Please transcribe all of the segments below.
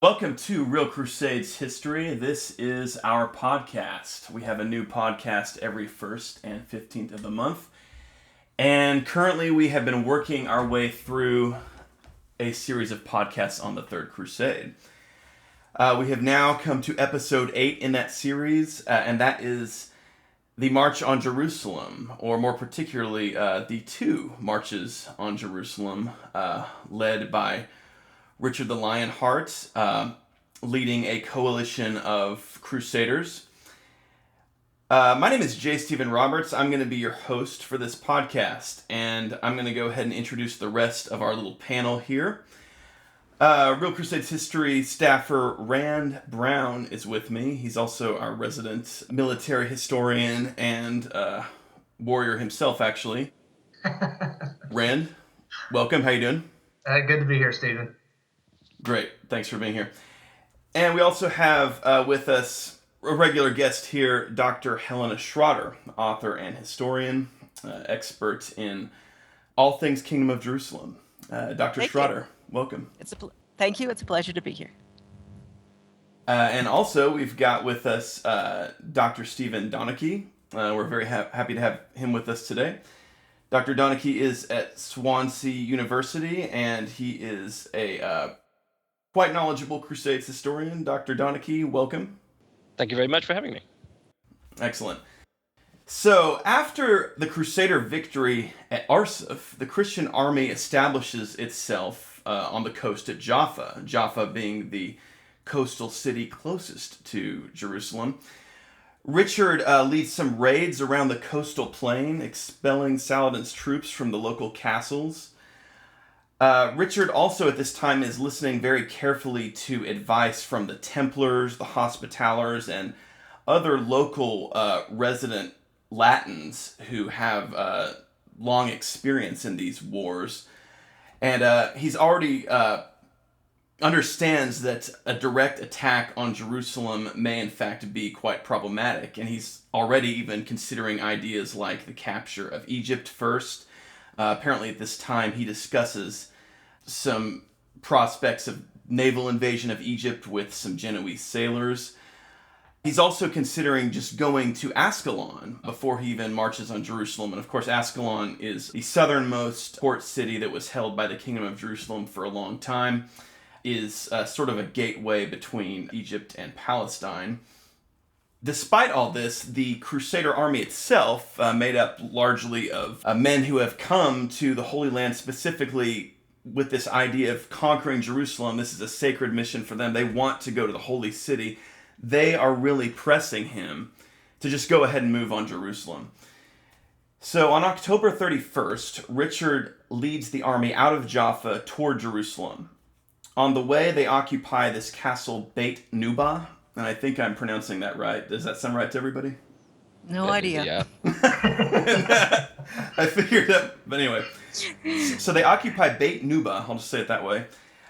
Welcome to Real Crusades History. This is our podcast. We have a new podcast every 1st and 15th of the month. And currently we have been working our way through a series of podcasts on the Third Crusade. We have now come to episode 8 in that series, and that is the March on Jerusalem, or more particularly the two marches on Jerusalem, led by Richard the Lionheart, leading a coalition of crusaders. My name is J. Stephen Roberts. I'm going to be your host for this podcast, and I'm going to go ahead and introduce the rest of our little panel here. Real Crusades History staffer Rand Brown is with me. He's also our resident military historian and warrior himself, actually. Rand, welcome. How you doing? Good to be here, Stephen. Great. Thanks for being here. And we also have with us a regular guest here, Dr. Helena Schrader, author and historian, expert in all things Kingdom of Jerusalem. Dr. Schrader, welcome. Thank you. It's a pleasure to be here. And also, we've got with us Dr. Stephen Donnachie. We're very happy to have him with us today. Dr. Donnachie is at Swansea University, and he is a quite knowledgeable Crusades historian. Dr. Donnachie, welcome. Thank you very much for having me. Excellent. So, after the Crusader victory at Arsuf, the Christian army establishes itself on the coast at Jaffa, Jaffa being the coastal city closest to Jerusalem. Richard leads some raids around the coastal plain, expelling Saladin's troops from the local castles. Richard also at this time is listening very carefully to advice from the Templars, the Hospitallers, and other local resident Latins who have long experience in these wars. And he's already understands that a direct attack on Jerusalem may in fact be quite problematic. And he's already even considering ideas like the capture of Egypt first. Apparently at this time he discusses some prospects of naval invasion of Egypt with some Genoese sailors. He's also considering just going to Ascalon before he even marches on Jerusalem. And of course, Ascalon is the southernmost port city that was held by the Kingdom of Jerusalem for a long time, is sort of a gateway between Egypt and Palestine. Despite all this, the Crusader army itself, made up largely of men who have come to the Holy Land specifically with this idea of conquering Jerusalem. This is a sacred mission for them. They want to go to the Holy City. They are really pressing him to just go ahead and move on Jerusalem. So on October 31st, Richard leads the army out of Jaffa toward Jerusalem. On the way, they occupy this castle Beit Nuba, and I think I'm pronouncing that right. Does that sound right to everybody? No idea. Yeah. I figured that, but anyway. So they occupy Beit Nuba, I'll just say it that way.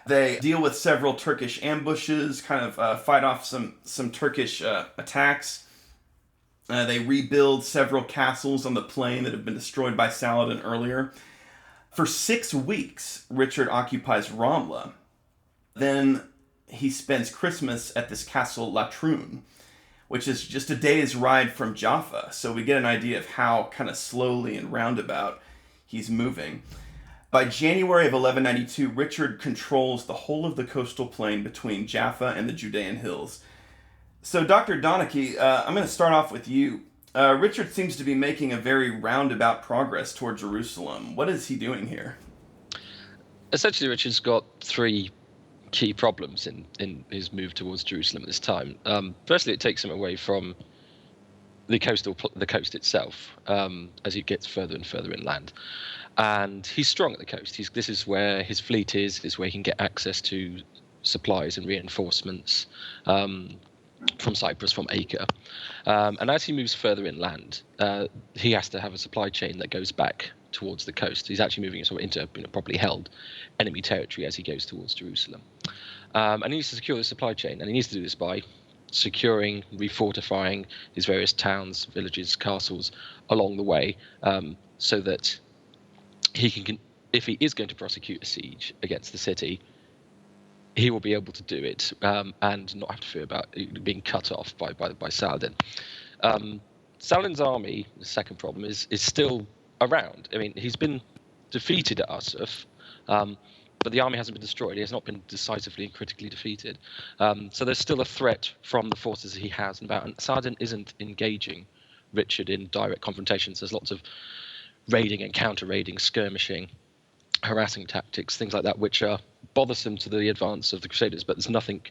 They deal with several Turkish ambushes, kind of fight off some Turkish attacks. They rebuild several castles on the plain that have been destroyed by Saladin earlier. For 6 weeks, Richard occupies Ramla. Then he spends Christmas at this castle Latrun, which is just a day's ride from Jaffa. So we get an idea of how kind of slowly and roundabout he's moving. By January of 1192, Richard controls the whole of the coastal plain between Jaffa and the Judean hills. So Dr. Donnachie, I'm going to start off with you. Richard seems to be making a very roundabout progress toward Jerusalem. What is he doing here? Essentially, Richard's got 3 key problems in his move towards Jerusalem at this time. Firstly, it takes him away from the coast itself as he gets further and further inland. And he's strong at the coast. This is where his fleet is where he can get access to supplies and reinforcements from Cyprus, from Acre. And as he moves further inland, he has to have a supply chain that goes back towards the coast. He's actually moving sort of into properly held enemy territory as he goes towards Jerusalem. And he needs to secure the supply chain, and he needs to do this by securing, refortifying his various towns, villages, castles along the way, so that he can, if he is going to prosecute a siege against the city, he will be able to do it and not have to fear about being cut off by Saladin. Saladin's army, the second problem, is still around. I mean, he's been defeated at Arsuf, but the army hasn't been destroyed. He has not been decisively and critically defeated. So there's still a threat from the forces he has about. And Saladin isn't engaging Richard in direct confrontations. There's lots of raiding and counter-raiding, skirmishing, harassing tactics, things like that, which are bothersome to the advance of the Crusaders, but there's nothing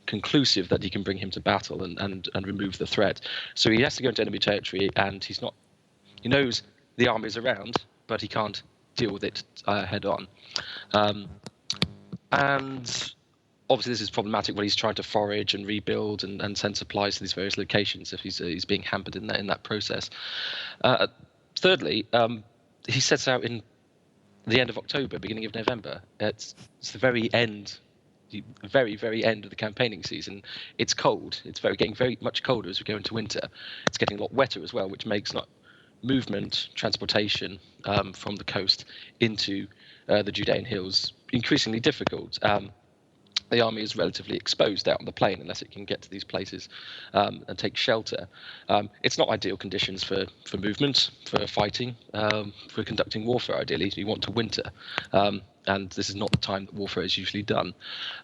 conclusive that he can bring him to battle and remove the threat. So he has to go into enemy territory, and he knows the army is around, but he can't deal with it head on. And obviously this is problematic when he's trying to forage and rebuild and send supplies to these various locations if he's being hampered in that process. Thirdly, he sets out in the end of October, beginning of November. It's the very end, the very, very end of the campaigning season. It's cold. It's getting very much colder as we go into winter. It's getting a lot wetter as well, which makes movement, transportation from the coast into the Judean hills increasingly difficult. The army is relatively exposed out on the plain unless it can get to these places and take shelter. It's not ideal conditions for movement, for fighting, for conducting warfare. Ideally, you want to winter, and this is not the time that warfare is usually done.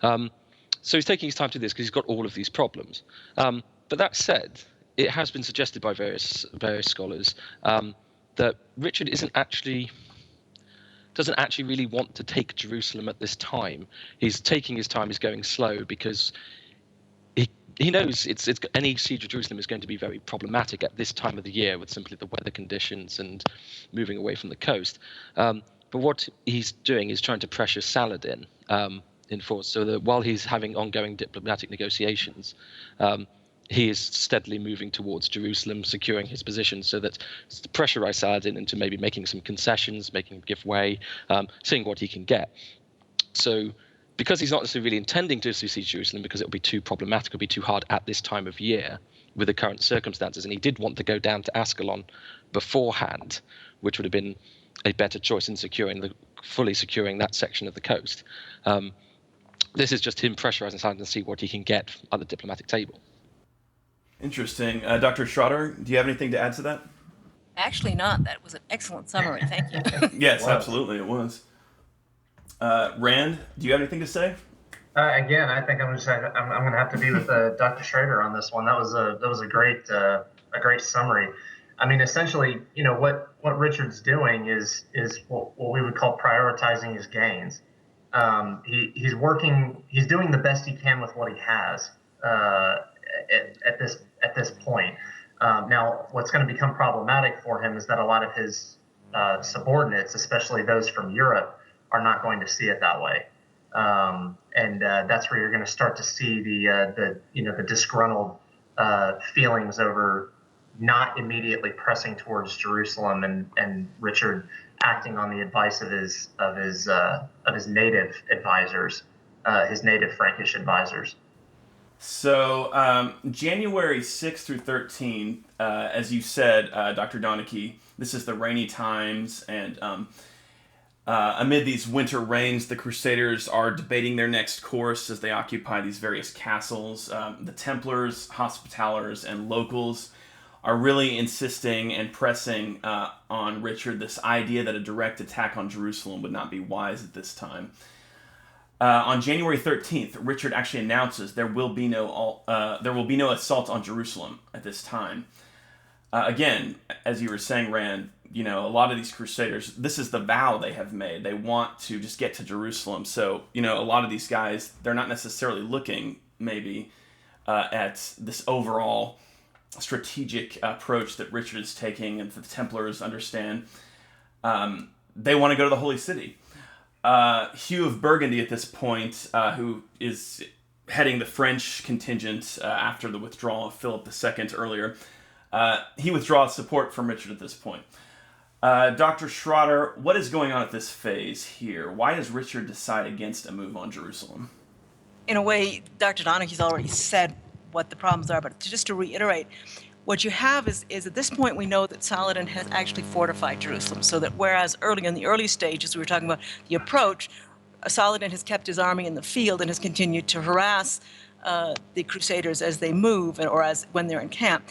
So he's taking his time to do this because he's got all of these problems. But that said, it has been suggested by various scholars that Richard doesn't actually really want to take Jerusalem at this time. He's taking his time. He's going slow because he knows any siege of Jerusalem is going to be very problematic at this time of the year with simply the weather conditions and moving away from the coast. But what he's doing is trying to pressure Saladin in force, so that while he's having ongoing diplomatic negotiations, he is steadily moving towards Jerusalem, securing his position so that to pressurize Saladin into maybe making some concessions, making him give way, seeing what he can get. So because he's not necessarily really intending to siege Jerusalem because it would be too problematic, it would be too hard at this time of year with the current circumstances, and he did want to go down to Ascalon beforehand, which would have been a better choice in fully securing that section of the coast. This is just him pressurizing Saladin to see what he can get at the diplomatic table. Interesting. Dr. Schrader, do you have anything to add to that? Actually not. That was an excellent summary. Thank you. Yes, absolutely, it was. Rand, do you have anything to say? Again, I think I'm going to have to be with Dr. Schrader on this one. That was a great summary. I mean, essentially, what Richard's doing is what we would call prioritizing his gains. He's doing the best he can with what he has at this point. Now, what's going to become problematic for him is that a lot of his subordinates, especially those from Europe, are not going to see it that way, and that's where you're going to start to see the disgruntled feelings over not immediately pressing towards Jerusalem, and Richard acting on the advice of his native advisors, his native Frankish advisors. So January 6th through 13th, as you said, Dr. Donnachie, this is the rainy times, and amid these winter rains, the Crusaders are debating their next course as they occupy these various castles. The Templars, Hospitallers, and locals are really insisting and pressing on Richard this idea that a direct attack on Jerusalem would not be wise at this time. On January 13th, Richard actually announces there will be no assault on Jerusalem at this time. Again, as you were saying, Rand, a lot of these Crusaders, this is the vow they have made. They want to just get to Jerusalem. So, a lot of these guys, they're not necessarily looking maybe at this overall strategic approach that Richard is taking and that the Templars understand. They want to go to the Holy City. Hugh of Burgundy at this point, who is heading the French contingent after the withdrawal of Philip II earlier, he withdraws support from Richard at this point. Dr. Schrader, what is going on at this phase here? Why does Richard decide against a move on Jerusalem? In a way, Dr. Donnachie's already said what the problems are, but just to reiterate, what you have is at this point we know that Saladin has actually fortified Jerusalem, so that whereas in the early stages we were talking about the approach, Saladin has kept his army in the field and has continued to harass the Crusaders as they move or as when they're in camp.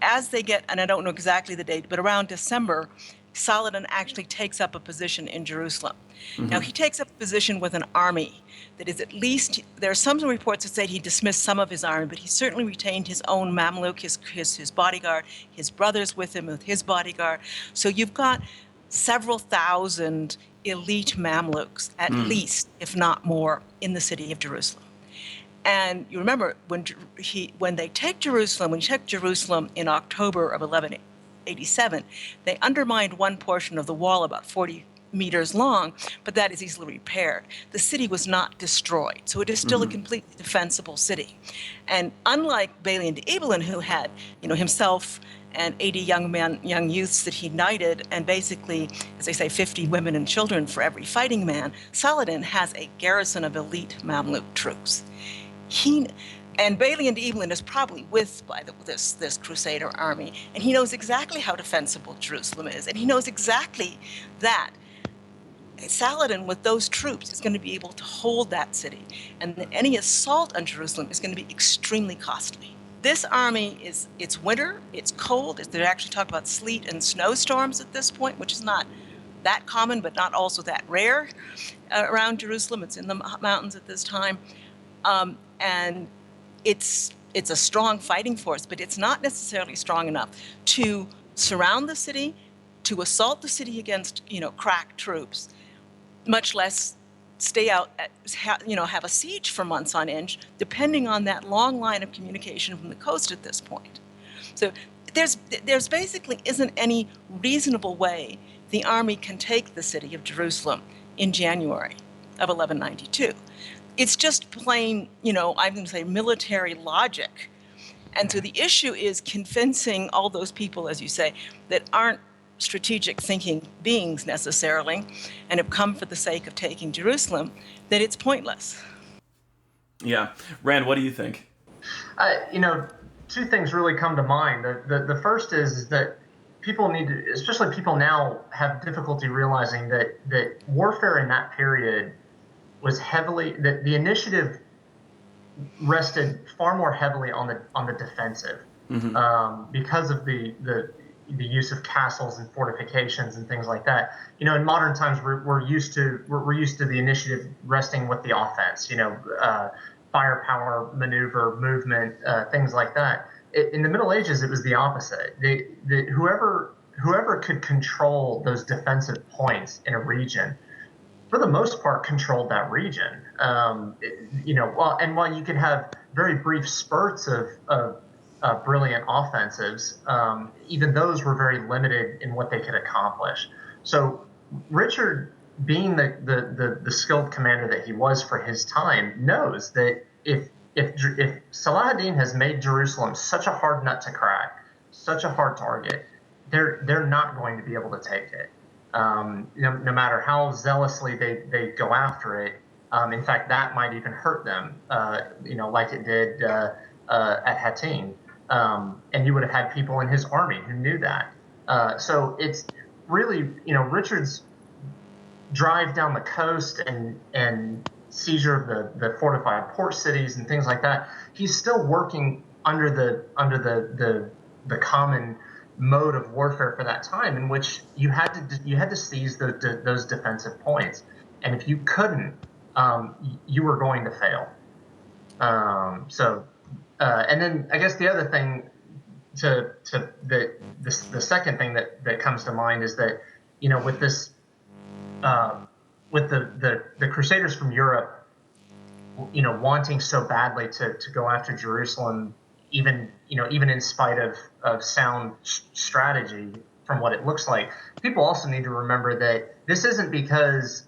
As they get, and I don't know exactly the date, but around December, Saladin actually takes up a position in Jerusalem. Now, he takes up a position with an army that is at least, there are some reports that say he dismissed some of his army, but he certainly retained his own Mamluk, his bodyguard, his brothers with him, with his bodyguard. So you've got several thousand elite Mamluks, at least, if not more, in the city of Jerusalem. And you remember when they take Jerusalem, when you take Jerusalem in October of 1187, they undermined one portion of the wall about 40 meters long, but that is easily repaired. The city was not destroyed, so it is still a completely defensible city. And unlike Balian de Ibelin, who had, himself and 80 young youths that he knighted, and basically, as they say, 50 women and children for every fighting man, Saladin has a garrison of elite Mamluk troops. And Balian de Ibelin is probably with by this Crusader army, and he knows exactly how defensible Jerusalem is, and he knows exactly that Saladin, with those troops, is going to be able to hold that city, and that any assault on Jerusalem is going to be extremely costly. This army it's winter, it's cold. They actually talk about sleet and snowstorms at this point, which is not that common, but not also that rare around Jerusalem. It's in the mountains at this time, and it's a strong fighting force, but it's not necessarily strong enough to surround the city, to assault the city against crack troops, much less stay out, have a siege for months on end, depending on that long line of communication from the coast at this point. So there's basically isn't any reasonable way the army can take the city of Jerusalem in January of 1192. It's just plain, I'm going to say military logic. And so the issue is convincing all those people, as you say, that aren't strategic thinking beings necessarily, and have come for the sake of taking Jerusalem, that it's pointless. Yeah. Rand, what do you think? Two things really come to mind. The first is that people need to, especially people now, have difficulty realizing that warfare in that period was heavily, that the initiative rested far more heavily on the defensive, because of the use of castles and fortifications and things like that. In modern times, we're used to the initiative resting with the offense. Firepower, maneuver, movement, things like that. In the Middle Ages, it was the opposite. Whoever could control those defensive points in a region, for the most part, controlled that region. And while you could have very brief spurts of brilliant offensives, even those were very limited in what they could accomplish. So Richard, being the skilled commander that he was for his time, knows that if Saladin has made Jerusalem such a hard nut to crack, such a hard target, they're not going to be able to take it. No matter how zealously they go after it. In fact, that might even hurt them, like it did at Hattin. And you would have had people in his army who knew that. So it's really, Richard's drive down the coast and seizure of the fortified port cities and things like that. He's still working under the common mode of warfare for that time, in which you had to seize those defensive points, and if you couldn't, you were going to fail. And then I guess the other thing the second thing that comes to mind is that with this with the Crusaders from Europe, wanting so badly to go after Jerusalem, even in spite of sound strategy from what it looks like. People also need to remember that this isn't because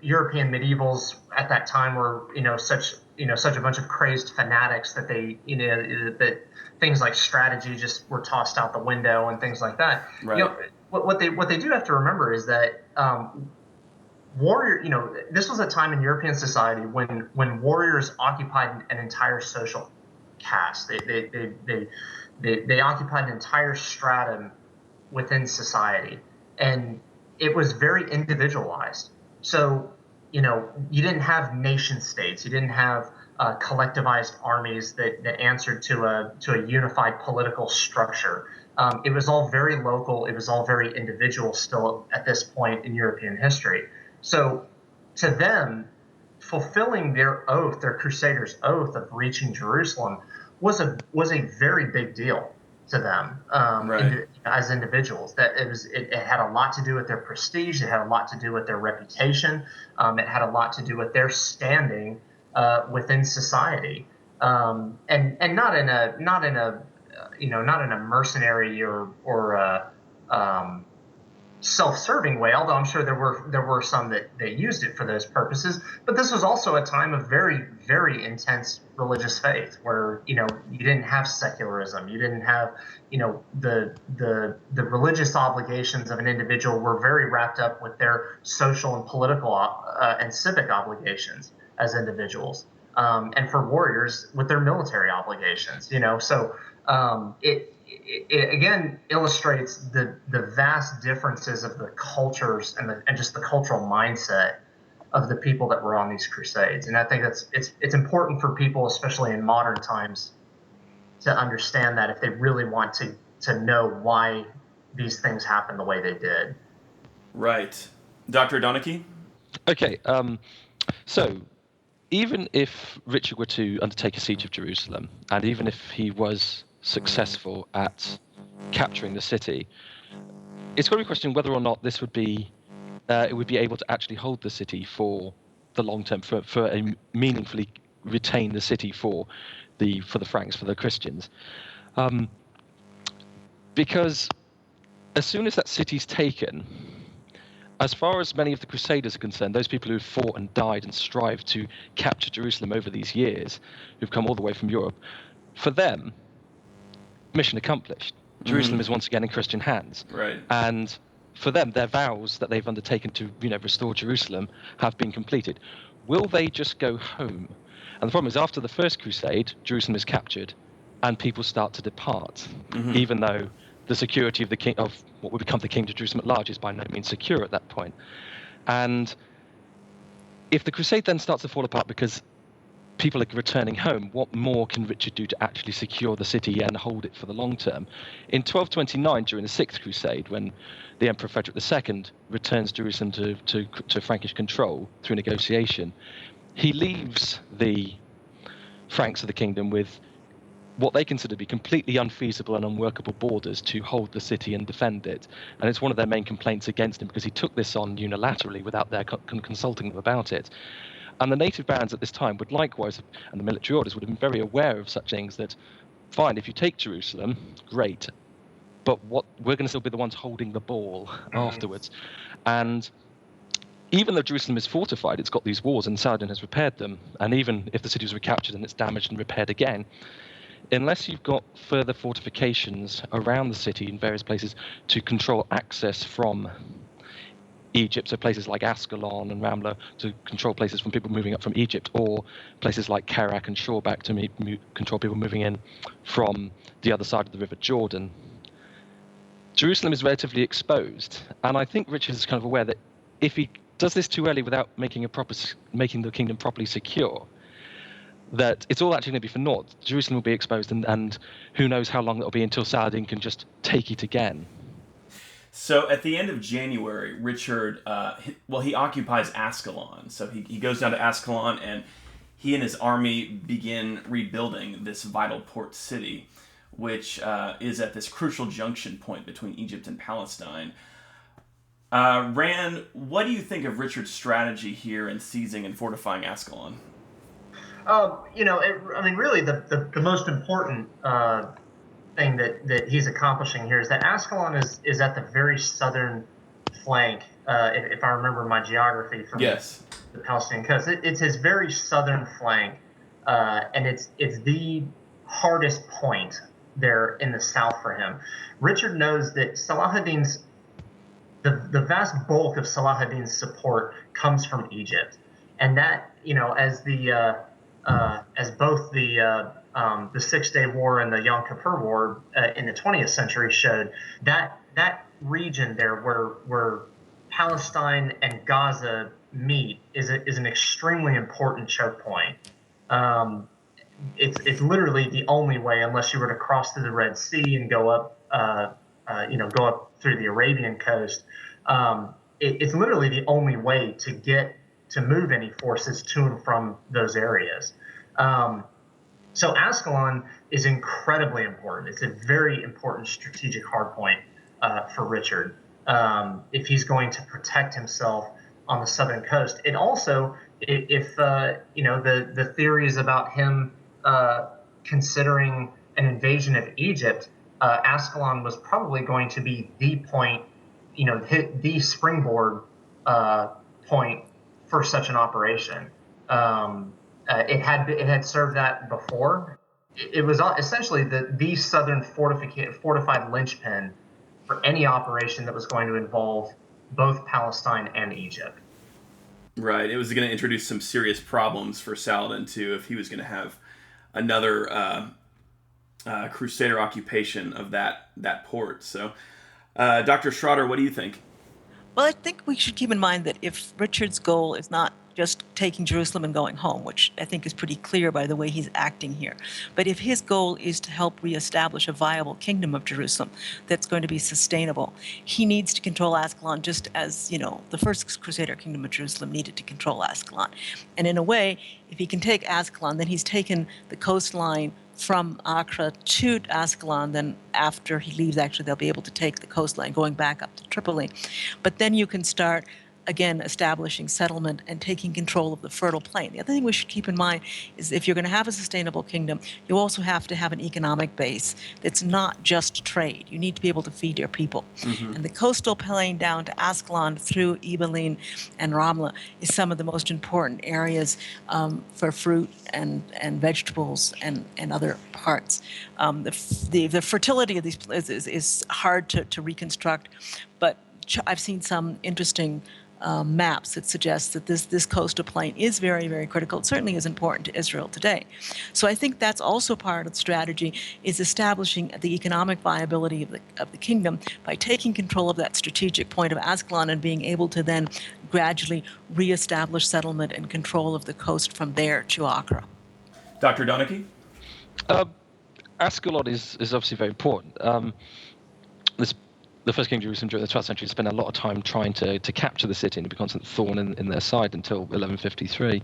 European medievals at that time were such a bunch of crazed fanatics that that things like strategy just were tossed out the window and things like that. Right. What they do have to remember is that this was a time in European society when warriors occupied an entire social caste. They occupied an entire stratum within society, and it was very individualized. So, you didn't have nation states. You didn't have collectivized armies that answered to a unified political structure. It was all very local. It was all very individual still at this point in European history. So to them, fulfilling their oath, their Crusaders' oath of reaching Jerusalem, was a very big deal to them, Right. as individuals. That it had a lot to do with their prestige. It had a lot to do with their reputation. It had a lot to do with their standing within society, and not in a mercenary or self-serving way, although I'm sure there were some that used it for those purposes. But this was also a time of very, very intense religious faith, where you didn't have secularism, you didn't have the religious obligations of an individual were very wrapped up with their social and political and civic obligations as individuals, and for warriors with their military obligations. So it again illustrates the vast differences of the cultures and just the cultural mindset of the people that were on these crusades. And I think it's important for people, especially in modern times, to understand that if they really want to know why these things happened the way they did. Right. Dr. Donnachie? Okay, so even if Richard were to undertake a siege of Jerusalem, and even if he was successful at capturing the city, it's got to be questioned whether or not this would be it would be able to actually hold the city for the long term, for a meaningfully retain the city for the Franks, for the Christians, because as soon as that city's taken, as far as many of the Crusaders are concerned, those people who have fought and died and strived to capture Jerusalem over these years, who've come all the way from Europe, for them, mission accomplished. Jerusalem is once again in Christian hands. Right. And for them, their vows that they've undertaken to, restore Jerusalem have been completed. Will they just go home? And the problem is, after the First Crusade, Jerusalem is captured, and people start to depart, even though the security of what would become the Kingdom of Jerusalem at large is by no means secure at that point. And if the Crusade then starts to fall apart because people are returning home, what more can Richard do to actually secure the city and hold it for the long term? In 1229, during the Sixth Crusade, when the Emperor Frederick II returns Jerusalem to Frankish control through negotiation, he leaves the Franks of the kingdom with what they consider to be completely unfeasible and unworkable borders to hold the city and defend it. And it's one of their main complaints against him, because he took this on unilaterally without their consulting them about it. And the native barons at this time would likewise, and the military orders would have been very aware of such things, that, fine, if you take Jerusalem, great, but we're going to still be the ones holding the ball afterwards. And even though Jerusalem is fortified, it's got these walls, and Saladin has repaired them, and even if the city was recaptured and it's damaged and repaired again, unless you've got further fortifications around the city in various places to control access from Egypt, so places like Ascalon and Ramla to control places from people moving up from Egypt, or places like Kerak and Shorback to control people moving in from the other side of the River Jordan, Jerusalem is relatively exposed. And I think Richard is kind of aware that if he does this too early without making the kingdom properly secure, that it's all actually going to be for naught. Jerusalem will be exposed, and who knows how long it'll be until Saladin can just take it again. So at the end of January, Richard, he occupies Ascalon. So he goes down to Ascalon, and he and his army begin rebuilding this vital port city, which is at this crucial junction point between Egypt and Palestine. Rand, what do you think of Richard's strategy here in seizing and fortifying Ascalon? Really, the most important thing that he's accomplishing here is that Ascalon is at the very southern flank, if I remember my geography from the Palestinian coast. It's his very southern flank, and it's the hardest point there in the south for him. Richard knows that the vast bulk of Saladin's support comes from Egypt, and that, as both the 6-Day War and the Yom Kippur War in the 20th century showed, that region there where Palestine and Gaza meet is an extremely important choke point. It's literally the only way, unless you were to cross through the Red Sea and go up go up through the Arabian coast. It's literally the only way to move any forces to and from those areas. So Ascalon is incredibly important. It's a very important strategic hardpoint for Richard if he's going to protect himself on the southern coast. It also, if the theories about him considering an invasion of Egypt, Ascalon was probably going to be the point, the springboard point for such an operation. It had served that before. It was essentially the southern fortified linchpin for any operation that was going to involve both Palestine and Egypt. Right. It was going to introduce some serious problems for Saladin too if he was going to have another Crusader occupation of that port. So, Dr. Schrader, what do you think? Well, I think we should keep in mind that if Richard's goal is not just taking Jerusalem and going home, which I think is pretty clear by the way he's acting here, but if his goal is to help reestablish a viable kingdom of Jerusalem that's going to be sustainable, he needs to control Ascalon just as, the first Crusader kingdom of Jerusalem needed to control Ascalon. And in a way, if he can take Ascalon, then he's taken the coastline from Accra to Ascalon. Then after he leaves, actually, they'll be able to take the coastline going back up to Tripoli. But then you can start, again, establishing settlement and taking control of the fertile plain. The other thing we should keep in mind is if you're going to have a sustainable kingdom, you also have to have an economic base that's not just trade. You need to be able to feed your people. Mm-hmm. And the coastal plain down to Ascalon through Ibilin and Ramla is some of the most important areas for fruit and vegetables and other parts. The fertility of these places is hard to reconstruct, but I've seen some interesting maps that suggest that this coastal plain is very, very critical. It certainly is important to Israel today. So I think that's also part of the strategy, is establishing the economic viability of the kingdom by taking control of that strategic point of Ascalon and being able to then gradually reestablish settlement and control of the coast from there to Accra. Dr. Donnachie? Ascalon is obviously very important. The first king of Jerusalem during the 12th century spent a lot of time trying to capture the city and be a constant thorn in their side until 1153.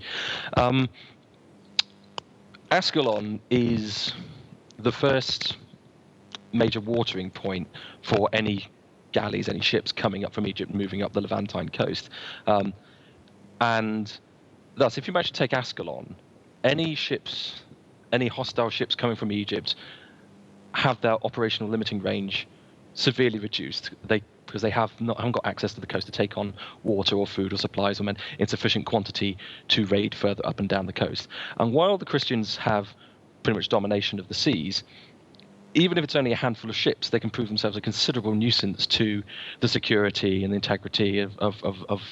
Ascalon is the first major watering point for any galleys, any ships coming up from Egypt, moving up the Levantine coast. And thus, if you manage to take Ascalon, any hostile ships coming from Egypt have their operational limiting range severely reduced, because they haven't got access to the coast to take on water or food or supplies or men in sufficient quantity to raid further up and down the coast. And while the Christians have pretty much domination of the seas, even if it's only a handful of ships, they can prove themselves a considerable nuisance to the security and the integrity of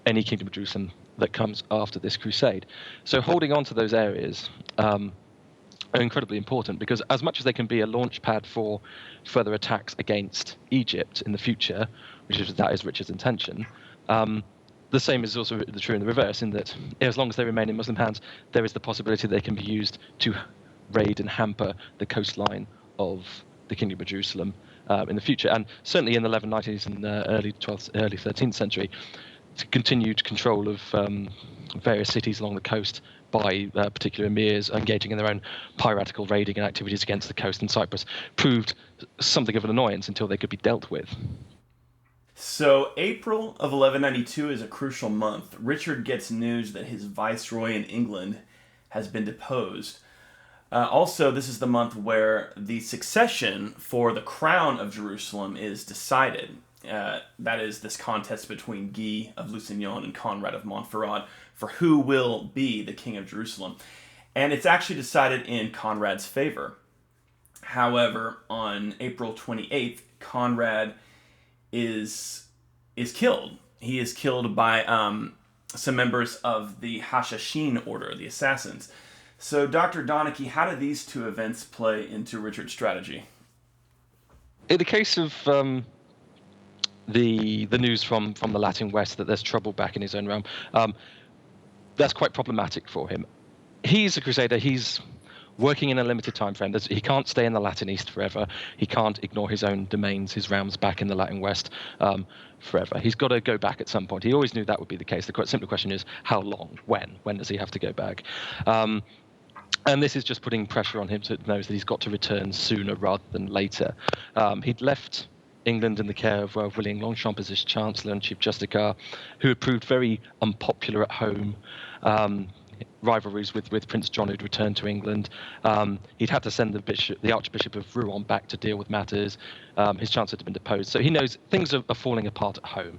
any kingdom of Jerusalem that comes after this crusade. So holding on to those areas are incredibly important, because as much as they can be a launch pad for further attacks against Egypt in the future, that is Richard's intention, the same is also true in the reverse, in that as long as they remain in Muslim hands, there is the possibility they can be used to raid and hamper the coastline of the Kingdom of Jerusalem in the future. And certainly in the 1190s and early 13th century, continued control of various cities along the coast by particular emirs engaging in their own piratical raiding and activities against the coast in Cyprus proved something of an annoyance until they could be dealt with. So April of 1192 is a crucial month. Richard gets news that his viceroy in England has been deposed. Also, this is the month where the succession for the crown of Jerusalem is decided. That is this contest between Guy of Lusignan and Conrad of Montferrat for who will be the king of Jerusalem. And it's actually decided in Conrad's favor. However, on April 28th, Conrad is killed. He is killed by some members of the Hashashin order, the assassins. So, Dr. Donnachie, how do these two events play into Richard's strategy? In the case of the news from the Latin West that there's trouble back in his own realm. That's quite problematic for him. He's a crusader. He's working in a limited time frame. He can't stay in the Latin East forever. He can't ignore his own domains, his realms back in the Latin West forever. He's got to go back at some point. He always knew that would be the case. The quite simple question is, how long? When? When does he have to go back? And this is just putting pressure on him to know that he's got to return sooner rather than later. He'd left England in the care of William Longchamp as his Chancellor and Chief Justiciar, who had proved very unpopular at home. Rivalries with Prince John, who'd returned to England. He'd had to send the Archbishop of Rouen back to deal with matters. His chancellor had been deposed, so he knows things are falling apart at home.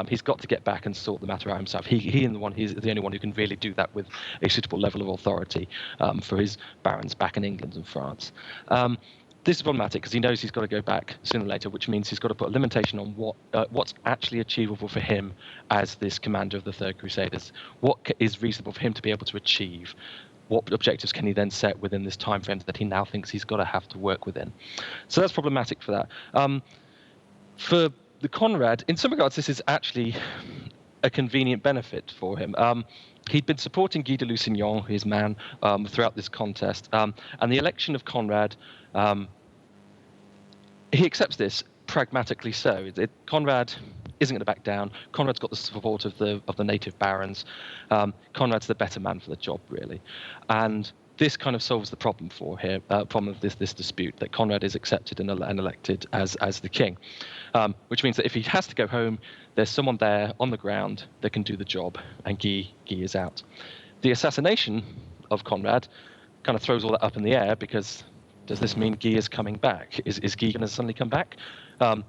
He's got to get back and sort the matter out himself. He's the only one who can really do that with a suitable level of authority for his barons back in England and France. This is problematic because he knows he's got to go back sooner or later, which means he's got to put a limitation on what's actually achievable for him as this commander of the Third Crusaders. What is reasonable for him to be able to achieve? What objectives can he then set within this time frame that he now thinks he's got to have to work within? So that's problematic for that. For the Conrad, in some regards, this is actually a convenient benefit for him. He'd been supporting Guy de Lusignan, his man, throughout this contest, and the election of Conrad. He accepts this pragmatically so. Conrad isn't going to back down. Conrad's got the support of the native barons. Conrad's the better man for the job, really. And this kind of solves the problem for him, problem of this dispute, that Conrad is accepted and elected as the king, which means that if he has to go home, there's someone there on the ground that can do the job, and Guy is out. The assassination of Conrad kind of throws all that up in the air, because does this mean Guy is coming back? Is Guy going to suddenly come back? Are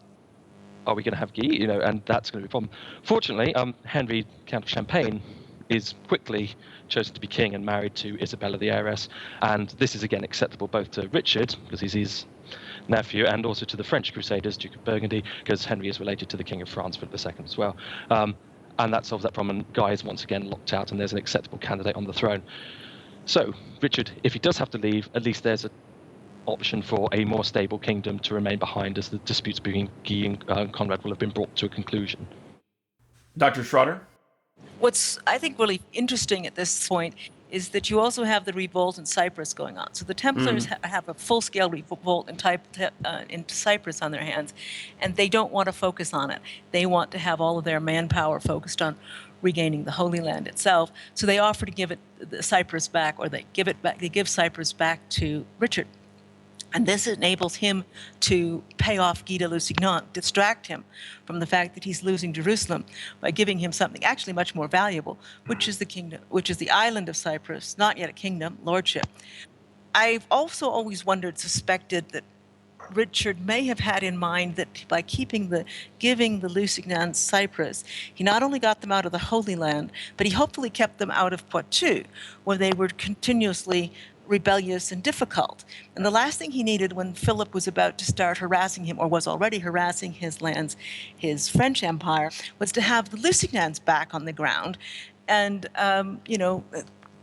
we going to have Guy? And that's going to be a problem. Fortunately, Henry, Count of Champagne, is quickly chosen to be king and married to Isabella the heiress. And this is again acceptable both to Richard, because he's his nephew, and also to the French Crusaders, Duke of Burgundy, because Henry is related to the King of France, Philip II, as well. And that solves that problem. And Guy is once again locked out, and there's an acceptable candidate on the throne. So Richard, if he does have to leave, at least there's an option for a more stable kingdom to remain behind, as the disputes between Guy and Conrad will have been brought to a conclusion. Dr. Schrader? What's, I think, really interesting at this point is that you also have the revolt in Cyprus going on. So the Templars have a full-scale revolt in Cyprus on their hands, and they don't want to focus on it. They want to have all of their manpower focused on regaining the Holy Land itself. So they offer to give Cyprus back, or they give Cyprus back to Richard. And this enables him to pay off Guy de Lusignan, distract him from the fact that he's losing Jerusalem by giving him something actually much more valuable, which is the kingdom, which is the island of Cyprus, not yet a kingdom, lordship. I've also always suspected that Richard may have had in mind that by giving the Lusignans Cyprus, he not only got them out of the Holy Land, but he hopefully kept them out of Poitou, where they were continuously rebellious and difficult. And the last thing he needed when Philip was about to start harassing him, or was already harassing his lands, his French Empire, was to have the Lusignans back on the ground and,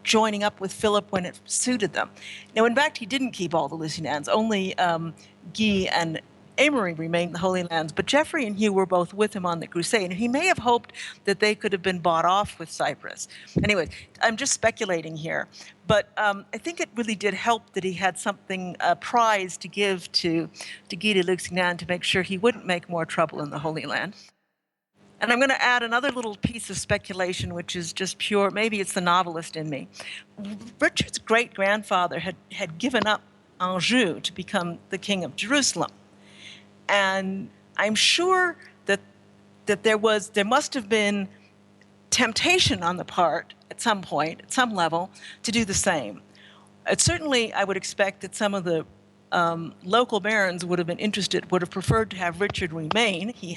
joining up with Philip when it suited them. Now, in fact, he didn't keep all the Lusignans. Only Guy and Aimery remained the Holy Lands, but Geoffrey and Hugh were both with him on the crusade, and he may have hoped that they could have been bought off with Cyprus. Anyway, I'm just speculating here, but I think it really did help that he had something, a prize to give to Guy de Lusignan to make sure he wouldn't make more trouble in the Holy Land. And I'm going to add another little piece of speculation, which is just pure, maybe it's the novelist in me. Richard's great-grandfather had given up Anjou to become the king of Jerusalem. And I'm sure that there must have been temptation on the part at some point, at some level, to do the same. Certainly, I would expect that some of the local barons would have preferred to have Richard remain. He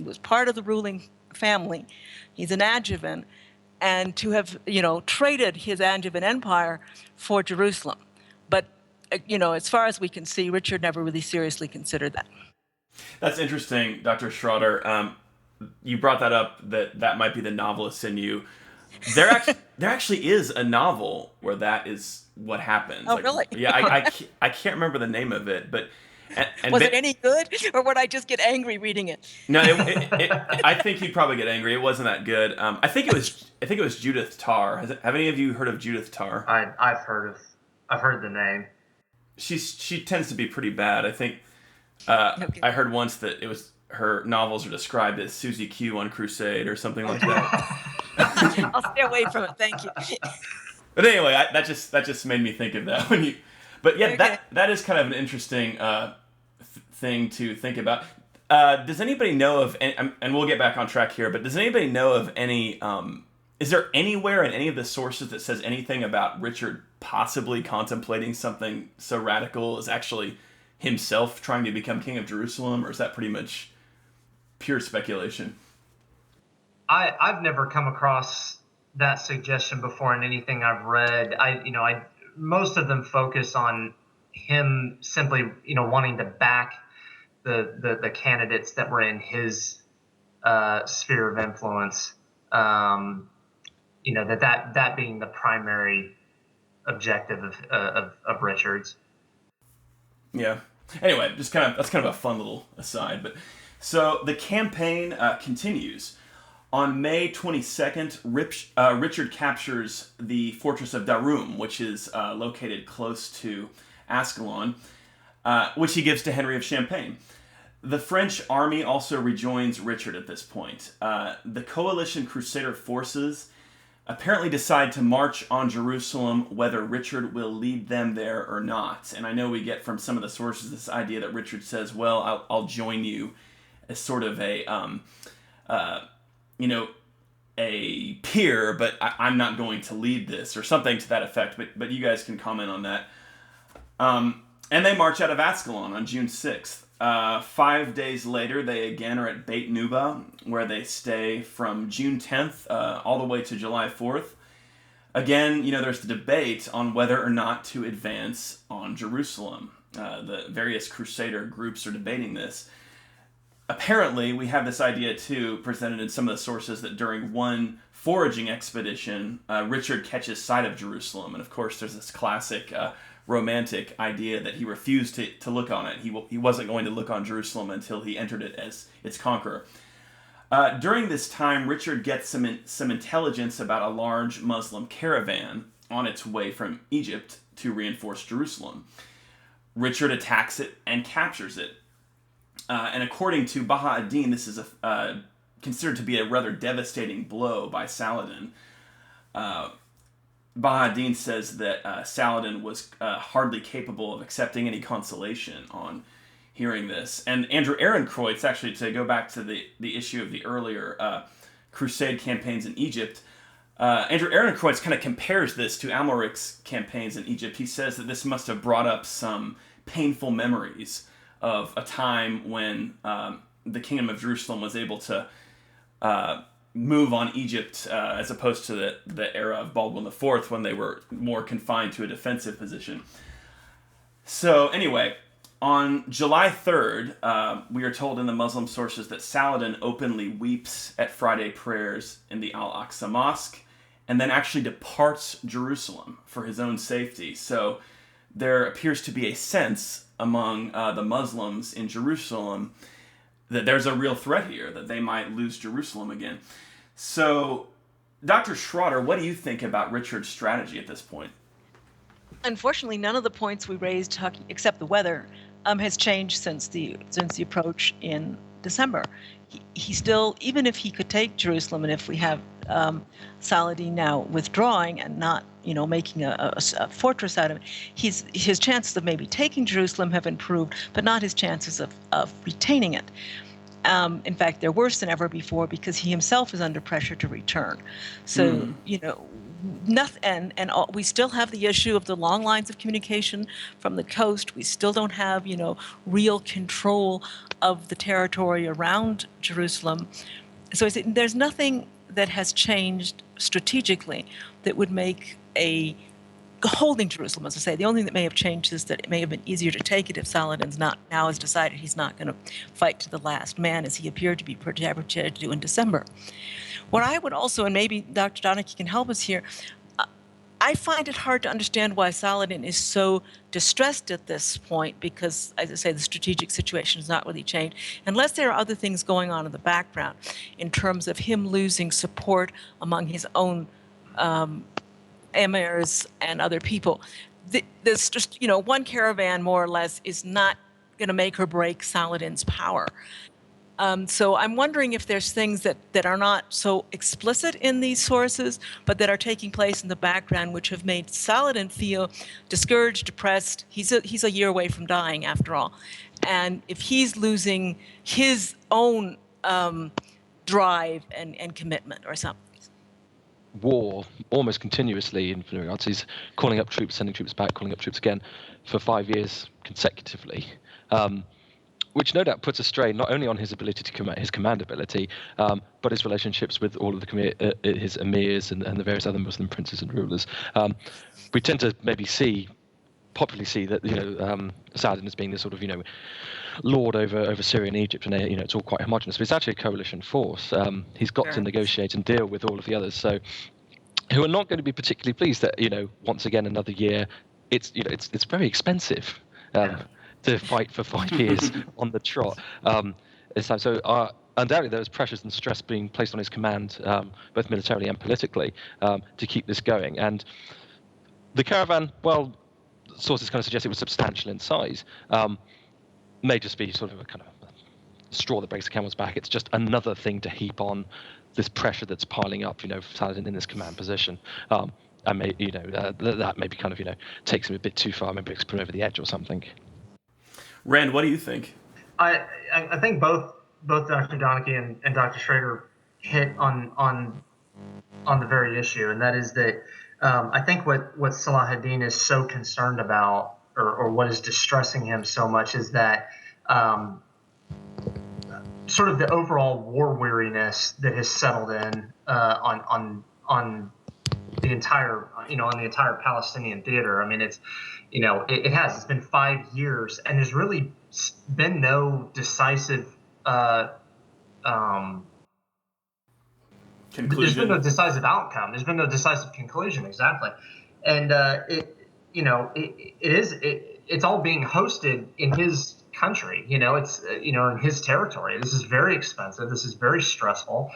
was part of the ruling family. He's an Angevin, and to have traded his Angevin empire for Jerusalem. But as far as we can see, Richard never really seriously considered that. That's interesting, Dr. Schrader. You brought that up, that might be the novelist in you. There actually is a novel where that is what happens. Oh, really? Yeah, I can't remember the name of it, but Was it any good, or would I just get angry reading it? No, I think you'd probably get angry. It wasn't that good. I think it was Judith Tarr. Have any of you heard of Judith Tarr? I've heard the name. She tends to be pretty bad. I think Okay. I heard once that it was her novels are described as Susie Q on Crusade or something like that. I'll stay away from it. Thank you. But anyway, that just made me think of that when you. But yeah, Okay. that is kind of an interesting thing to think about. Does anybody know of any, and we'll get back on track here, but does anybody know of any, is there anywhere in any of the sources that says anything about Richard possibly contemplating something so radical as actually himself trying to become king of Jerusalem, or is that pretty much pure speculation? I've never come across that suggestion before in anything I've read. Most of them focus on him simply, wanting to back the candidates that were in his sphere of influence. That being the primary objective of Richard's. Yeah. Anyway, that's kind of a fun little aside. But so the campaign continues. On May 22nd, Richard captures the fortress of Darum, which is located close to Ascalon, which he gives to Henry of Champagne. The French army also rejoins Richard at this point. The coalition Crusader forces apparently decide to march on Jerusalem whether Richard will lead them there or not. And I know we get from some of the sources this idea that Richard says, well, I'll join you as sort of a peer, but I'm not going to lead this, or something to that effect. But you guys can comment on that. And they march out of Ascalon on June 6th. 5 days later, they again are at Beit Nuba, where they stay from June 10th all the way to July 4th. Again, there's the debate on whether or not to advance on Jerusalem. The various Crusader groups are debating this. Apparently, we have this idea, too, presented in some of the sources, that during one foraging expedition, Richard catches sight of Jerusalem. And, of course, there's this classic romantic idea that he refused to look on it. He wasn't going to look on Jerusalem until he entered it as its conqueror. During this time, Richard gets some intelligence about a large Muslim caravan on its way from Egypt to reinforce Jerusalem. Richard attacks it and captures it. And according to Baha ad-Din, this is considered to be a rather devastating blow by Saladin. Baha ad-Din says that Saladin was hardly capable of accepting any consolation on hearing this. And Andrew Ehrenkreutz, actually, to go back to the issue of the earlier Crusade campaigns in Egypt, Andrew Ehrenkreutz kind of compares this to Amalric's campaigns in Egypt. He says that this must have brought up some painful memories of a time when the Kingdom of Jerusalem was able to move on Egypt as opposed to the era of Baldwin IV, when they were more confined to a defensive position. So anyway, on July 3rd, we are told in the Muslim sources that Saladin openly weeps at Friday prayers in the Al-Aqsa Mosque, and then actually departs Jerusalem for his own safety. So there appears to be a sense among the Muslims in Jerusalem that there's a real threat here, that they might lose Jerusalem again. So, Dr. Schrader, what do you think about Richard's strategy at this point? Unfortunately, none of the points we raised, Hucky, except the weather, has changed since the approach in December. He still, even if he could take Jerusalem, and if we have Saladin now withdrawing and not, making a fortress out of it, his chances of maybe taking Jerusalem have improved, but not his chances of retaining it. In fact, they're worse than ever before, because he himself is under pressure to return. So, nothing, and we still have the issue of the long lines of communication from the coast. We still don't have, real control of the territory around Jerusalem. So there's nothing that has changed strategically that would make holding Jerusalem, as I say. The only thing that may have changed is that it may have been easier to take it if Saladin's now has decided he's not going to fight to the last man, as he appeared to be prepared to do in December. What I would also, and maybe Dr. Donnachie can help us here, I I find it hard to understand why Saladin is so distressed at this point because, as I say, the strategic situation has not really changed, unless there are other things going on in the background in terms of him losing support among his own emirs and other people. There's just, one caravan more or less is not going to make or break Saladin's power. So I'm wondering if there's things that are not so explicit in these sources, but that are taking place in the background, which have made Saladin feel discouraged, depressed. He's a year away from dying, after all. And if he's losing his own drive and commitment or something. War almost continuously in regards. He's calling up troops, sending troops back, calling up troops again for 5 years consecutively. Which no doubt puts a strain not only on his ability to his command ability, but his relationships with all of his emirs and the various other Muslim princes and rulers. We tend to maybe popularly see that Saladin as being this sort of lord over Syria and Egypt, and it's all quite homogenous. But it's actually a coalition force. He's got to negotiate and deal with all of the others, so who are not going to be particularly pleased that once again another year. It's very expensive. To fight for 5 years on the trot. So undoubtedly there was pressures and stress being placed on his command, both militarily and politically, to keep this going. And the caravan, well, sources kind of suggest it was substantial in size, may just be sort of a kind of straw that breaks the camel's back. It's just another thing to heap on this pressure that's piling up, Saladin in this command position. And that maybe kind of, takes him a bit too far, maybe it's put him over the edge or something. Rand, what do you think? I think both Dr. Donnachie and Dr. Schrader hit on the very issue, and that is that I think what Saladin is so concerned about, or what is distressing him so much, is that sort of the overall war weariness that has settled in on the entire Palestinian theater. I mean, it's it's been 5 years, and there's really been no decisive conclusion. There's been no decisive outcome. There's been no decisive conclusion, exactly. And it's all being hosted in his country. It's in his territory. This is very expensive. This is very stressful,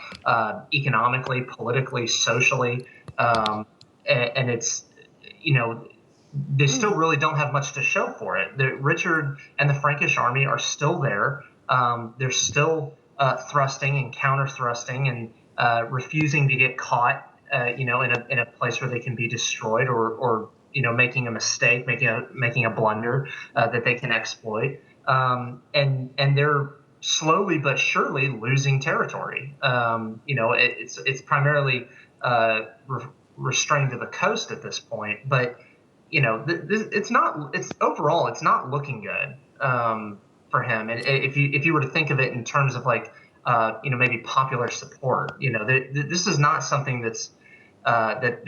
economically, politically, socially, and it's they still really don't have much to show for it. Richard and the Frankish army are still there. They're still thrusting and counter thrusting and refusing to get caught, in a place where they can be destroyed or making a mistake, making a blunder that they can exploit. And they're slowly but surely losing territory. It's primarily restrained to the coast at this point, but it's overall not looking good for him. And if you were to think of it in terms of maybe popular support, this is not something that's that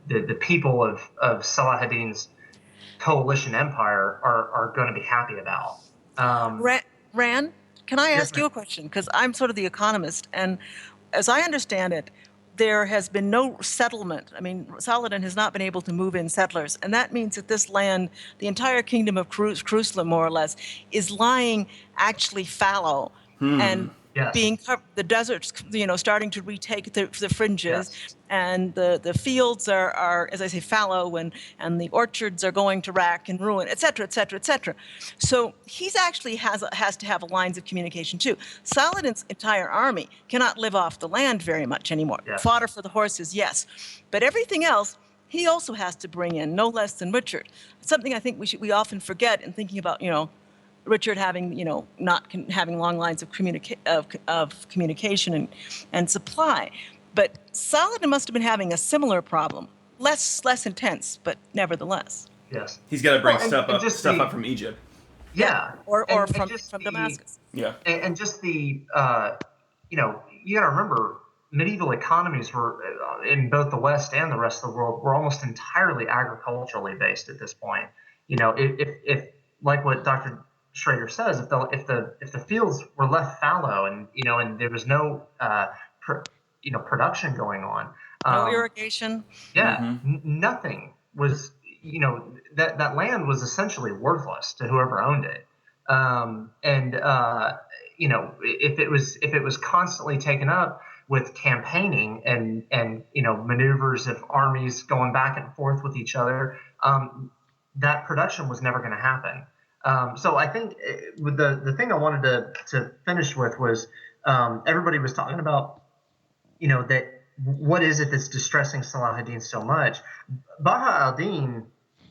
the people of Saladin's coalition empire are going to be happy about. Rand, can I ask Yes, you a question? Because I'm sort of the economist, and as I understand it, there has been no settlement. I mean, Saladin has not been able to move in settlers, and that means that this land, the entire kingdom of Jerusalem, more or less, is lying actually fallow and being covered. The deserts, starting to retake the fringes, and the fields are, as I say, fallow, and the orchards are going to rack and ruin, et cetera, et cetera, et cetera. So he's actually has to have lines of communication too. Saladin's entire army cannot live off the land very much anymore. Yes. Fodder for the horses, yes, but everything else he also has to bring in, no less than Richard. It's something I think we often forget in thinking about, Richard having, not having long lines of communication and supply. But Saladin must have been having a similar problem, less intense, but nevertheless. Yes. He's got to bring stuff up from Egypt. Yeah. Or from Damascus. Yeah. And just the, you got to remember, medieval economies were, in both the West and the rest of the world, were almost entirely agriculturally based at this point. If like what Dr. Schrader says, if the fields were left fallow and there was no production going on, No irrigation. Yeah, Mm-hmm. nothing was, that land was essentially worthless to whoever owned it. And if it was constantly taken up with campaigning and maneuvers of armies going back and forth with each other, that production was never going to happen. So I think with the thing I wanted to finish with was, everybody was talking about, that what is it that's distressing Saladin so much. Baha al-Din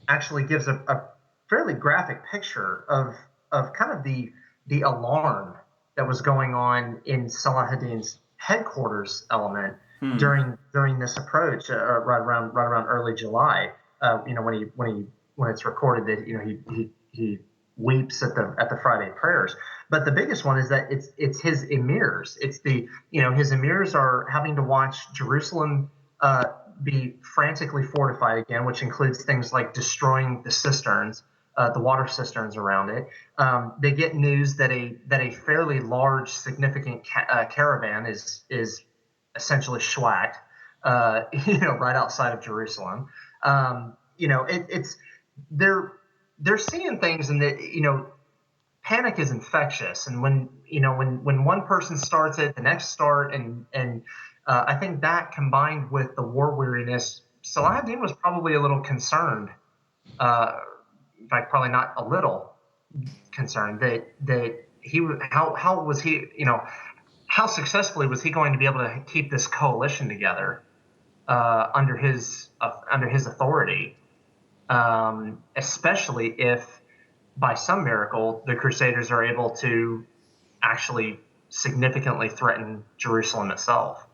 actually gives a fairly graphic picture of kind of the alarm that was going on in Saladin's headquarters element during this approach, right around early July. When it's recorded that he weeps at the Friday prayers. But the biggest one is that it's his emirs. It's his emirs are having to watch Jerusalem be frantically fortified again, which includes things like destroying the cisterns, the water cisterns around it. They get news that a fairly large, significant caravan is essentially schwacked, right outside of Jerusalem. It's they're seeing things, and that panic is infectious, and when one person starts it, the next start, and I think that combined with the war weariness, Saladin was probably a little concerned. In fact, probably not a little concerned that he how was he how successfully was he going to be able to keep this coalition together under his authority, especially if by some miracle the Crusaders are able to actually significantly threaten Jerusalem itself.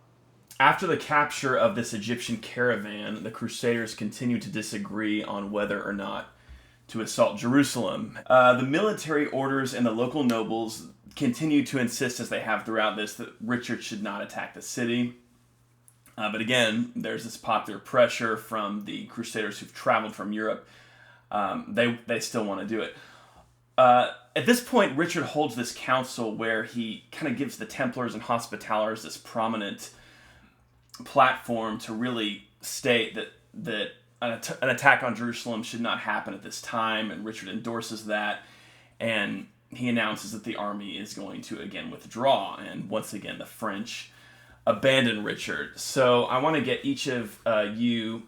After the capture of this Egyptian caravan, the Crusaders continued to disagree on whether or not to assault Jerusalem. The military orders and the local nobles continued to insist, as they have throughout this, that Richard should not attack the city. But again, there's this popular pressure from the Crusaders who've traveled from Europe. They still want to do it. At this point, Richard holds this council where he kind of gives the Templars and Hospitallers this prominent platform to really state that an attack on Jerusalem should not happen at this time, and Richard endorses that, and he announces that the army is going to again withdraw, and once again the French abandon Richard. So I want to get each of you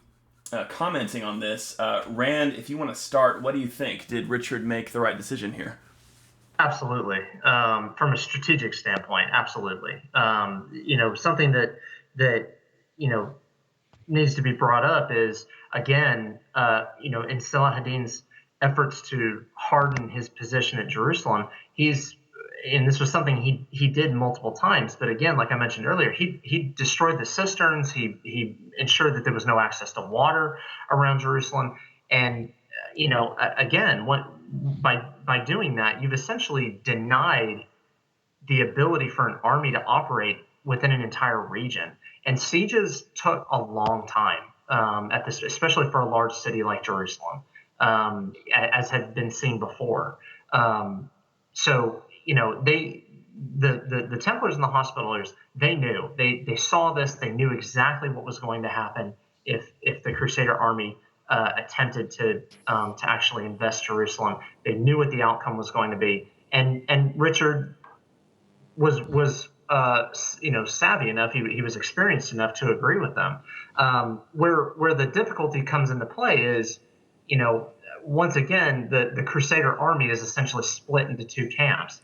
commenting on this. Rand, if you want to start, what do you think? Did Richard make the right decision here? Absolutely. From a strategic standpoint, absolutely. Something that needs to be brought up is, again, in Saladin's efforts to harden his position at Jerusalem, and this was something he did multiple times, but again, like I mentioned earlier, he destroyed the cisterns, he ensured that there was no access to water around Jerusalem, and again, by doing that, you've essentially denied the ability for an army to operate within an entire region. And sieges took a long time at this, especially for a large city like Jerusalem, as had been seen before. So the Templars and the Hospitallers, they knew, they saw this, they knew exactly what was going to happen if the Crusader army attempted to actually invest Jerusalem. They knew what the outcome was going to be, and Richard was savvy enough, he was experienced enough to agree with them. Where the difficulty comes into play is, once again, the Crusader army is essentially split into two camps.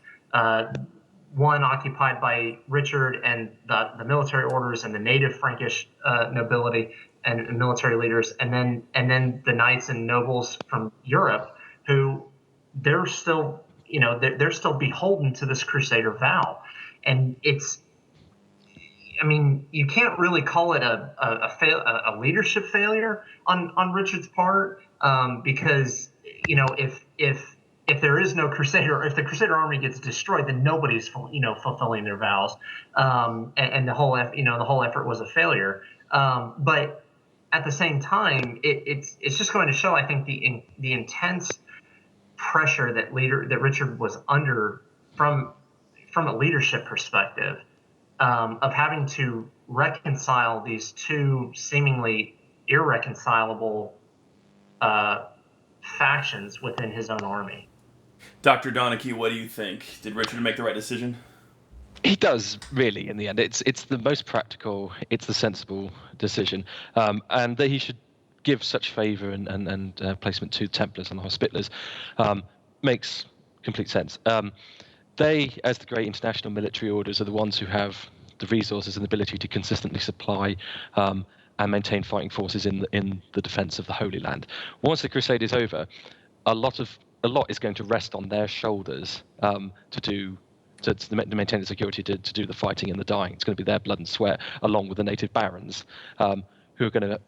One occupied by Richard and the military orders and the native Frankish nobility and military leaders, and then the knights and nobles from Europe, who they're still they're still beholden to this Crusader vow. And you can't really call it a leadership failure on Richard's part, because if there is no Crusader, if the Crusader army gets destroyed, then nobody's fulfilling their vows, and the whole effort was a failure. But at the same time, it's just going to show, I think, the intense pressure that Richard was under from a leadership perspective, of having to reconcile these two seemingly irreconcilable factions within his own army. Dr. Donnachie, what do you think? Did Richard make the right decision? He does, really. In the end, it's the most practical, it's the sensible decision, and that he should give such favour and placement to Templars and the Hospitallers makes complete sense. They, as the great international military orders, are the ones who have the resources and ability to consistently supply and maintain fighting forces in the defence of the Holy Land. Once the Crusade is over, a lot is going to rest on their shoulders to maintain the security, to do the fighting and the dying. It's going to be their blood and sweat, along with the native barons, who are going to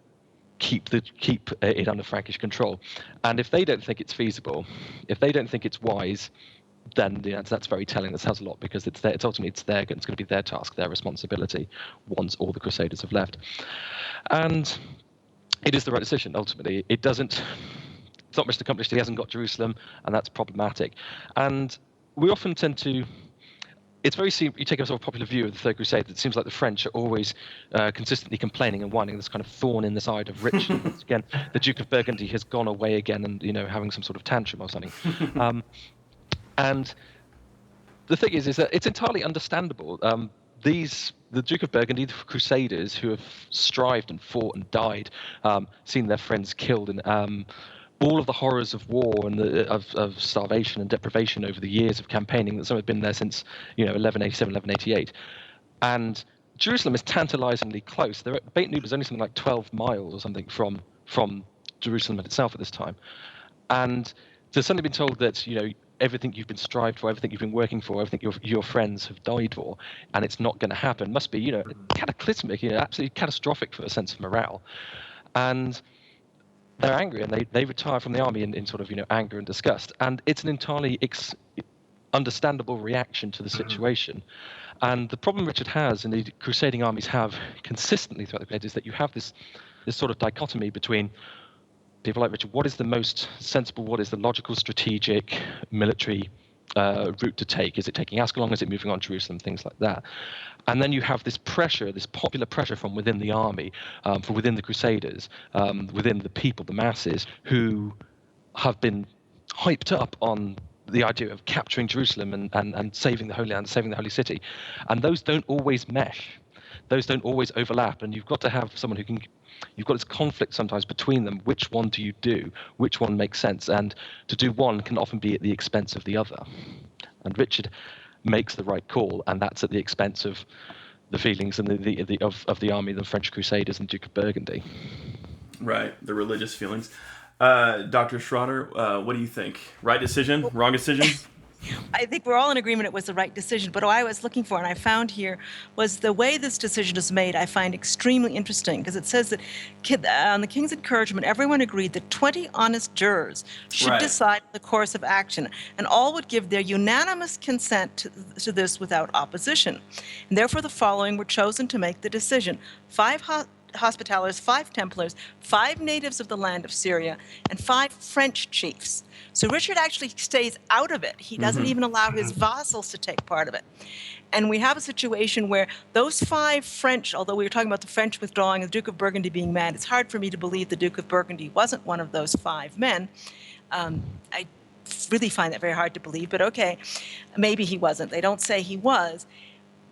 keep it under Frankish control. And if they don't think it's feasible, if they don't think it's wise, then that's very telling. That sounds a lot, because it's going to be their task, their responsibility, once all the Crusaders have left. And it is the right decision. Ultimately, it's not much accomplished. He hasn't got Jerusalem, and that's problematic. And we often tend to. It's very you take a sort of popular view of the Third Crusade. It seems like the French are always consistently complaining and whining, this kind of thorn in the side of Richard. Again, the Duke of Burgundy has gone away again, and having some sort of tantrum or something. And the thing is that it's entirely understandable. The Duke of Burgundy, the Crusaders, who have strived and fought and died, seen their friends killed, and all of the horrors of war and of starvation and deprivation over the years of campaigning, that some have been there since 1187, 1188. And Jerusalem is tantalizingly close. Beit Nuba is only something like 12 miles or something from Jerusalem itself at this time. And to suddenly been told that everything you've been strived for, everything you've been working for, everything your friends have died for, and it's not going to happen, must be cataclysmic, absolutely catastrophic for a sense of morale. And they're angry, and they retire from the army in sort of anger and disgust. And it's an entirely understandable reaction to the situation. And the problem Richard has, and the crusading armies have consistently throughout the period, is that you have this sort of dichotomy between people like Richard. What is the most sensible? What is the logical, strategic, military route to take? Is it taking Ascalon? Is it moving on Jerusalem? Things like that. And then you have this pressure, this popular pressure from within the army, from within the Crusaders, within the people, the masses, who have been hyped up on the idea of capturing Jerusalem and saving the Holy Land, saving the Holy City. And those don't always mesh. Those don't always overlap. And you've got to have someone who can... You've got this conflict sometimes between them. Which one do you do? Which one makes sense? And to do one can often be at the expense of the other. And Richard makes the right call, and that's at the expense of the feelings and of the army, the French Crusaders and Duke of Burgundy. Right, the religious feelings. Dr. Schrader, what do you think? Right decision? Wrong decision? I think we're all in agreement it was the right decision, but what I was looking for, and I found here, was the way this decision is made. I find extremely interesting, because it says that on the king's encouragement, everyone agreed that 20 honest jurors should decide the course of action, and all would give their unanimous consent to this without opposition. And therefore, the following were chosen to make the decision: 5 Hospitallers, 5 Templars, 5 natives of the land of Syria, and 5 French chiefs. So Richard actually stays out of it. He doesn't even allow his vassals to take part of it. And we have a situation where those 5 French, although we were talking about the French withdrawing and the Duke of Burgundy being mad, it's hard for me to believe the Duke of Burgundy wasn't one of those 5 men. I really find that very hard to believe, but okay, maybe he wasn't. They don't say he was.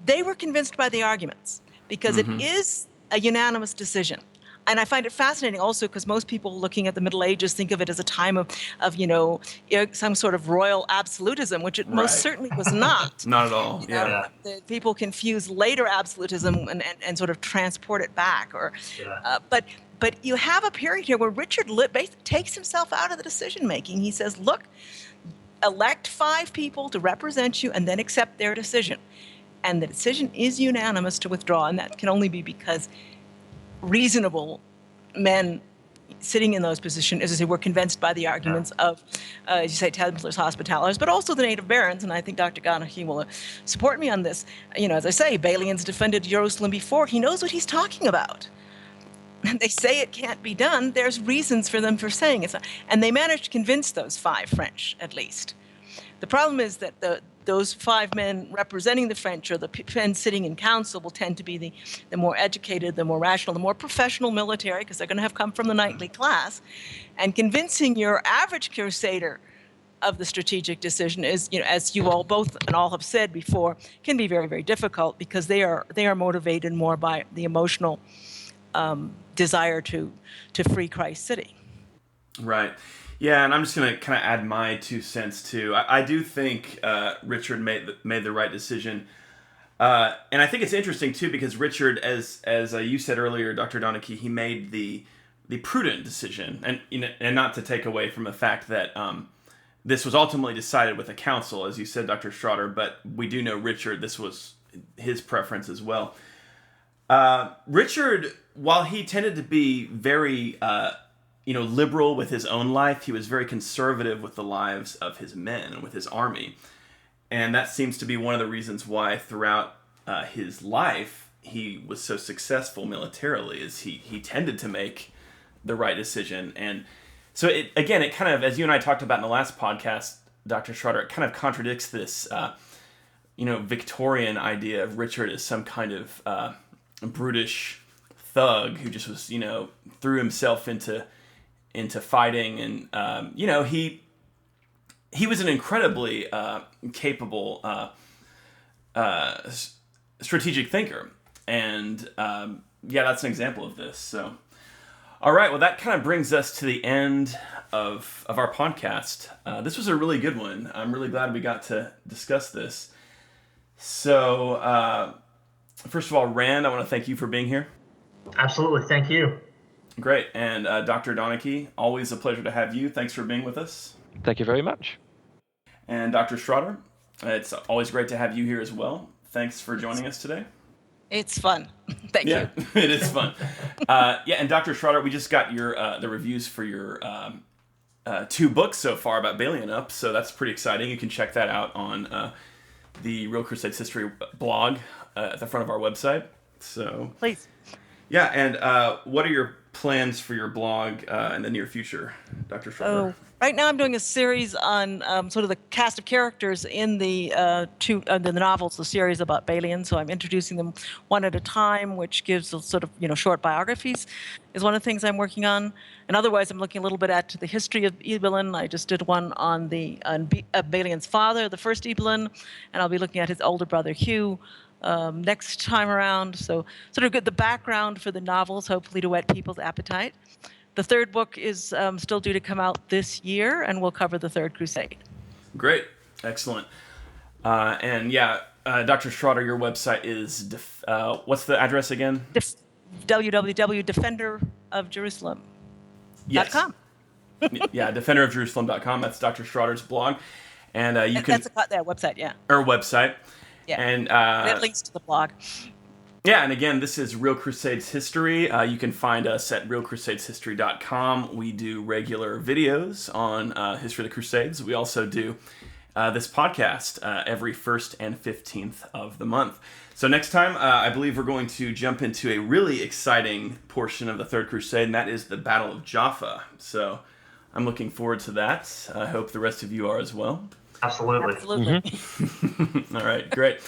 They were convinced by the arguments, because it is a unanimous decision. And I find it fascinating also because most people looking at the Middle Ages think of it as a time of some sort of royal absolutism, which it most certainly was not. Not at all. People confuse later absolutism and sort of transport it back. But you have a period here where Richard takes himself out of the decision making. He says, look, elect 5 people to represent you and then accept their decision. And the decision is unanimous to withdraw, and that can only be because reasonable men sitting in those positions, as I say, were convinced by the arguments of, as you say, Templars, Hospitallers, but also the native barons, and I think Dr. Donnachie will support me on this. As I say, Balian's defended Jerusalem before. He knows what he's talking about. And they say it can't be done. There's reasons for them for saying it's not. And they managed to convince those 5 French, at least. The problem is that the those 5 men representing the French, or the men sitting in council, will tend to be the more educated, the more rational, the more professional military, because they're going to have come from the knightly class. And convincing your average crusader of the strategic decision is, as you all both and all have said before, can be very, very difficult, because they are motivated more by the emotional desire to free Christ City. Right. Yeah, and I'm just going to kind of add my 2 cents too. I do think Richard made the right decision. And I think it's interesting too, because Richard, as you said earlier, Dr. Donnachie, he made the prudent decision, and not to take away from the fact that this was ultimately decided with a council, as you said, Dr. Schrader, but we do know Richard, this was his preference as well. Richard, while he tended to be very liberal with his own life, he was very conservative with the lives of his men and with his army. And that seems to be one of the reasons why throughout his life he was so successful militarily, is he tended to make the right decision. And so it kind of, as you and I talked about in the last podcast, Dr. Schrader, it kind of contradicts this Victorian idea of Richard as some kind of brutish thug who just was, threw himself into fighting, and he was an incredibly capable strategic thinker, and that's an example of this. So, all right, well, that kind of brings us to the end of our podcast. This was a really good one. I'm really glad we got to discuss this. So, first of all, Rand, I want to thank you for being here. Absolutely, thank you. Great. And Dr. Donnachie, always a pleasure to have you. Thanks for being with us. Thank you very much. And Dr. Schrader, it's always great to have you here as well. Thanks for joining us today. It's fun. Thank you. Yeah, it is fun. And Dr. Schrader, we just got your the reviews for your 2 books so far about Balian up, so that's pretty exciting. You can check that out on the Real Crusades History blog at the front of our website. So Please. Yeah, and what are your plans for your blog in the near future, Dr. Schrader? Right now I'm doing a series on sort of the cast of characters in the the novels, the series about Balian. So I'm introducing them one at a time, which gives a sort of short biographies, is one of the things I'm working on. And otherwise, I'm looking a little bit at the history of Ibelin. I just did one on Balian's father, the first Ibelin, and I'll be looking at his older brother Hugh next time around. So sort of get the background for the novels, hopefully to whet people's appetite. The 3rd book is still due to come out this year, and we'll cover the Third Crusade. Great. Excellent. Dr. Schrader, your website is, what's the address again? www.defenderofjerusalem.com. Yes. Yeah, defenderofjerusalem.com. That's Dr. Schrader's blog. And you can... That's their website, yeah. Or website. Yeah. And it links to the blog. Yeah, and again, this is Real Crusades History. You can find us at realcrusadeshistory.com. We do regular videos on history of the Crusades. We also do this podcast every 1st and 15th of the month. So next time, I believe we're going to jump into a really exciting portion of the Third Crusade, and that is the Battle of Jaffa. So I'm looking forward to that. I hope the rest of you are as well. Absolutely. Mm-hmm. All right, great.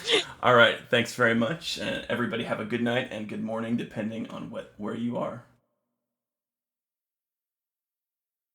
All right, thanks very much. Everybody have a good night and good morning, depending on where you are.